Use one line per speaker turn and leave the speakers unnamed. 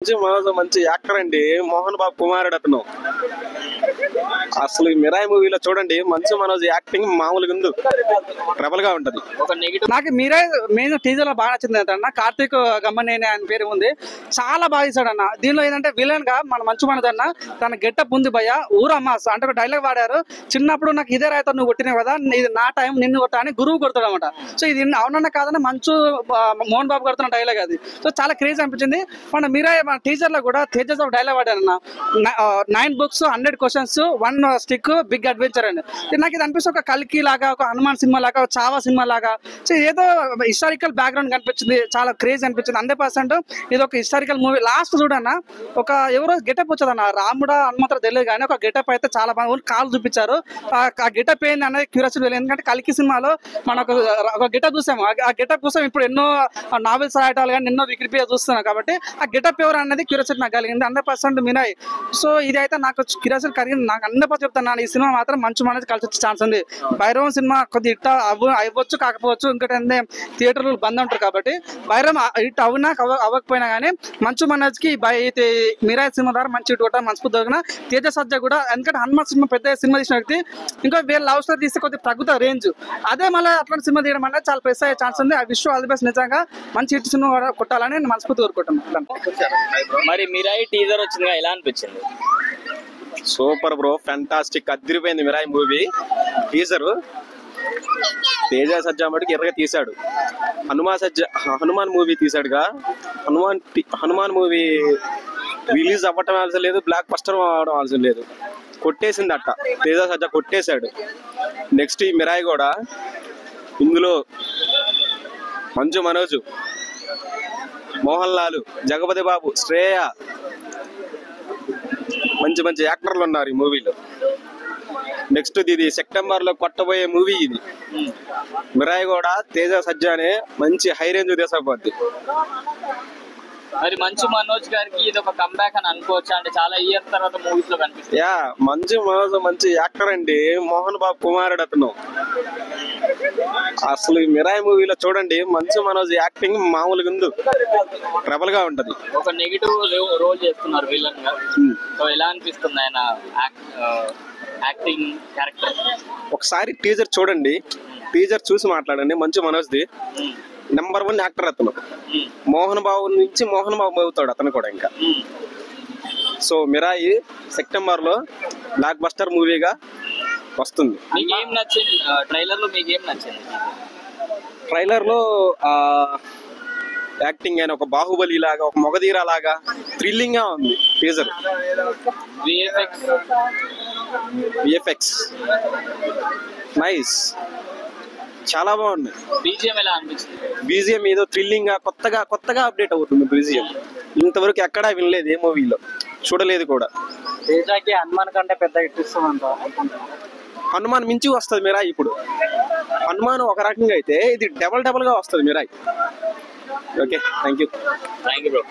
మంచి మనోజ్ మంచి యాక్టర్ అండి. మోహన్ బాబు కుమారుడు అతను. అసలు మిరాయి మూవీలో చూడండి, మంచు మనోజ్ యాక్టింగ్ మామూలుగా ఉంది, ట్రబుల్ గా ఉంటది.
నాకు మిరాయి మెయిన్ టీజర్ లో బాగా నచ్చింది ఏంటన్నా, కార్తీక్ గమ్మనేని ఆయన పేరు ఉంది, చాలా బాగా చేశాడు అన్న. దీనిలో ఏంటంటే విలన్ గా మన మంచు మనోజ్ అన్న తన గెటప్ ఉంది భయ్య, ఊరమ్మ అంటే ఒక డైలాగ్ వాడారు, చిన్నప్పుడు నాకు ఇదే రాయితో నువ్వు కొట్టినావు కదా, ఇది నా టైం నిన్ను కొట్టా అని గురువు కొడతాడు అనమాట. సో ఇది అవునన్నా కాదన్నా మంచు మోహన్ బాబు కొడుతున్న డైలాగ్ అది. సో చాలా క్రేజ్ అనిపించింది. మన మిరాయి మన టీజర్ లో కూడా తేజస్ ఒక డైలాగ్ వాడారన్న, 9 books 100 questions 1 stick big adventure అని. నాకు ఇది అనిపిస్తుంది ఒక కల్కి లాగా, ఒక హనుమాన్ సినిమా లాగా, ఒక చావా సినిమా లాగా. సో ఏదో హిస్టారికల్ బ్యాక్గ్రౌండ్ కనిపించింది, చాలా క్రేజ్ అనిపించింది. 100% ఇది ఒక హిస్టారికల్ మూవీ. లాస్ట్ చూడన్నా ఒక ఎవరో గెటప్ వచ్చేదన్న, రాముడా హనుమంతుడు తెలియదు కానీ ఒక గెటప్ అయితే చాలా బాగా కాలు చూపించారు. ఆ గెటప్ ఏంది అనేది క్యూరియాసిటీ వెళ్ళింది. ఎందుకంటే కల్కి సినిమాలో మనం ఒక గెటప్ చూసాము, ఆ గెటప్ కోసం ఇప్పుడు ఎన్నో నావెల్స్ రాయటాలు కానీ ఎన్నో వికిపీడియా చూస్తున్నాం కాబట్టి ఆ గెటప్ ఎవరు అనేది క్యూరియాసిటీ నాకు కలిగింది. 100% మిరాయి. సో ఇది అయితే నాకు క్యూరియాసిటీ కలిగింది. నాకు 100% చెప్తాను, ఈ సినిమా మాత్రం మంచు మనోజ్ కలిసి వచ్చే ఛాన్స్ ఉంది. భైరవం సినిమా కొద్ది హిట్ అవ్వచ్చు కాకపోవచ్చు, ఇంకోటి థియేటర్లు బంద్ ఉంటారు కాబట్టి భైరవం హిట్ అవునా అవ్వకపోయినా కానీ మంచు మనోజ్ కి మిరాయి సినిమా ద్వారా మంచి హిట్ కొట్టాలి మనస్ఫూర్తి దొరికిన. తేజ సజ్జా కూడా, ఎందుకంటే హనుమాన్ సినిమా పెద్ద సినిమా తీసిన వ్యక్తి, ఇంకా వేరే లవ్ స్టోరీ తీస్తే కొద్దిగా తగ్గుతా రేంజ్, అదే మళ్ళీ అట్లాంటి సినిమా తీయడం అనేది చాలా ప్రెస్ అయ్యే ఛాన్స్ ఉంది. ఆ విషయం ఆల్ ది బెస్ట్, నిజంగా మంచి హిట్ సినిమా కొట్టాలని నేను మనస్ఫూర్తి కోరుకుంటున్నాను.
మరి మిరాయి టీజర్ వచ్చిందిగా, ఎలా అనిపించింది?
సూపర్ బ్రో, ఫ్యాంటాస్టిక్, అదిరిపోయింది మిరాయి మూవీ టీజర్. తేజ సజ్జా మటుకు ఎర్రగా తీశాడు. హనుమాన్ మూవీ తీశాడుగా, హనుమాన్ మూవీ రిలీజ్ అవ్వటం అవసరం లేదు, బ్లాక్ బస్టర్ అవడం అవసరం లేదు, కొట్టేసింది అట్ట. తేజ సజ్జా కొట్టేశాడు. నెక్స్ట్ ఈ మిరాయి కూడా, ఇందులో మంచు మనోజ్, మోహన్ లాల్, జగపతి బాబు, శ్రేయ, మంచి మంచి యాక్టర్లు ఉన్నారు ఈ మూవీలో. నెక్స్ట్ ఇది సెప్టెంబర్ లో కొట్టబోయే మూవీ ఇది. మిరాయి కూడా తేజ సజ్జానే మంచి హై రేంజ్ తీసకపోద్ది.
మరి మంచు మనోజ్ గారికి ఇది ఒక కంబ్యాక్ అని అనుకోవచ్చా? అంటే చాలా ఇయర్ తర్వాత మూవీస్ లో కనిపిస్తుంది.
యా, మంచు మనోజ్ మంచి యాక్టర్ అండి, మోహన్ బాబు కుమారుడు అతను. అసలు మిరాయి మూవీలో చూడండి, మంచు మనోజ్ యాక్టింగ్ మామూలుగా ఉంది, ట్రబుల్ గా ఉంటది.
ఒక నెగిటివ్ రోల్ చేస్తున్నారు విలన్ గా, సో ఎలా అనిపిస్తుంది ఆయన యాక్టింగ్ క్యారెక్టర్?
ఒకసారి టీజర్ చూడండి, టీజర్ చూసి మాట్లాడండి. Manchu Manoj the number 1 actor అతను. మోహన్ బాబు నుంచి మోహన్ బాబు అవుతాడు అతను కూడా ఇంకా. సో మిరాయి సెప్టెంబర్ లో బ్లాక్ బస్టర్ మూవీగా వస్తుంది.
మీకు ఏం నచ్చింది ట్రైలర్ లో? మీకు ఏం నచ్చింది
ట్రైలర్ లో? యాక్టింగ్ అయిన ఒక బాహుబలి లాగా, ఒక మొగధీరా లాగా థ్రిల్లింగ్ గా ఉంది టీజర్. విఎఫ్ఎక్స్ నైస్, చాలా బాగుంది.
బీజిఎం ఎలా అనిపించింది?
బీజిఎం ఏదో థ్రిల్లింగ్ గా కొత్తగా అప్డేట్ అవుతుంది బీజిఎం. ఇంతవరకు ఎక్కడా వినలేదు, ఏ మూవీలో చూడలేదు కూడా.
తేజకి హనుమాన్ కంటే పెద్ద హిట్ ఇస్తుందంట.
హనుమాన్ మించి వస్తుంది మిరాయి ఇప్పుడు. హనుమాన్ ఒక రకంగా అయితే ఇది డబల్ గా వస్తుంది Mirai. Okay, thank you
bro.